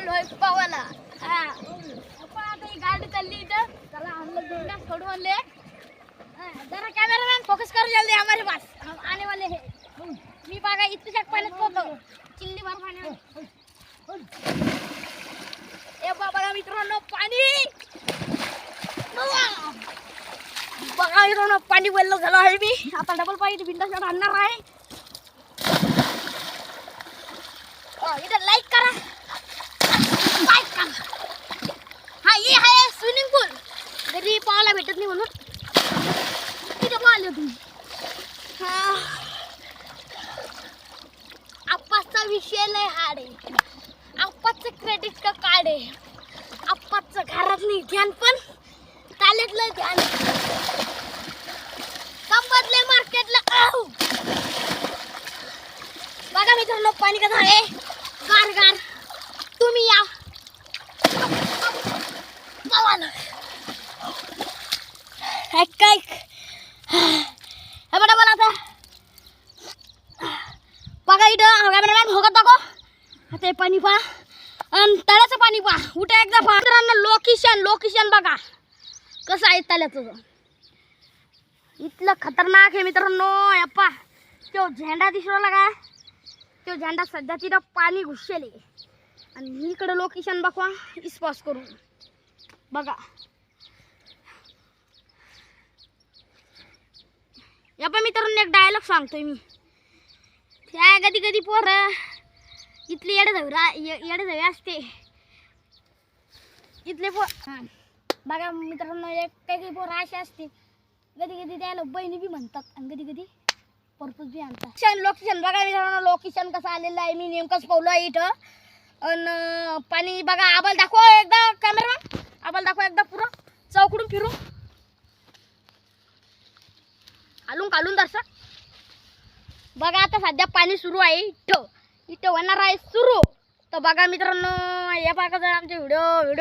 चाललोय पवायला. हा आता ही गाडी चालली इथं. चला हम लोग ढूंढना छोड़ो ले. जरा कॅमेरामॅन फोकस करो जल्दी हमारे पास आने वाले हैं. मी बघा इतक्या पाण्यात पोहतो चिल्ली भर पाण्यात. ए बाबा मित्रांनो पाणी बघा मित्रांनो पाणी बोललो झालो आहे मी. आता डबल पाणी बिंदा शॉट आणणार आहे. इधर लाईक करा लाईक करा. हा ये आहे स्विमिंग पूल. घरी पाहायला भेटत नाही म्हणून तिथे पाहिले तुम्ही. आप्पाचा विषय लय हाड आहे. आप्पाचं क्रेडिट का कार्ड आहे. आप्पाचं घरात नाही ध्यान पण कालेतलं ध्यान. कंपतले मार्केटला बघा मित्रांनो पाणी कसं आहे गार गार. तुम्ही या काय बघा मला आता बघा इथं कॅमेरामॅन होगा दाखव. आता हे पाणी पहा आणि तळ्याचं पाणी पहा. उठा एकदा पहा मित्रांनो. लोकेशन बघा कसं आहे तळ्याचं. इथलं खतरनाक आहे मित्रांनो. यप्पा तो झेंडा दिसला का. तो झेंडा सध्या तिथं पाणी घुसले आणि इकडं लोकेशन बघवा इस्पॉस करून बघा. यप्पा मित्रांनो एक डायलॉग सांगतोय मी. त्या कधी पोरं इथले येडे असते इथले बघा मित्रांनो. एक काही पोरं असे असते कधी त्याला बहिणी बी म्हणतात आणि कधी पर्पज बी आणतात. लोकेशन बघा मित्रांनो. लोकेशन कसं आलेलं आहे मी नेमकंच पावलं आहे इथं. आणि पाणी बघा. आबाल दाखव एकदा कॅमेरामॅन. आबाल दाखव एकदा पुरं चौकडून फिरू खालून दर्शक बघा. आता सध्या पाणी सुरू आहे इथं होणार आहे सुरू. तर बघा मित्रांनो हे बघा आमचे व्हिडिओ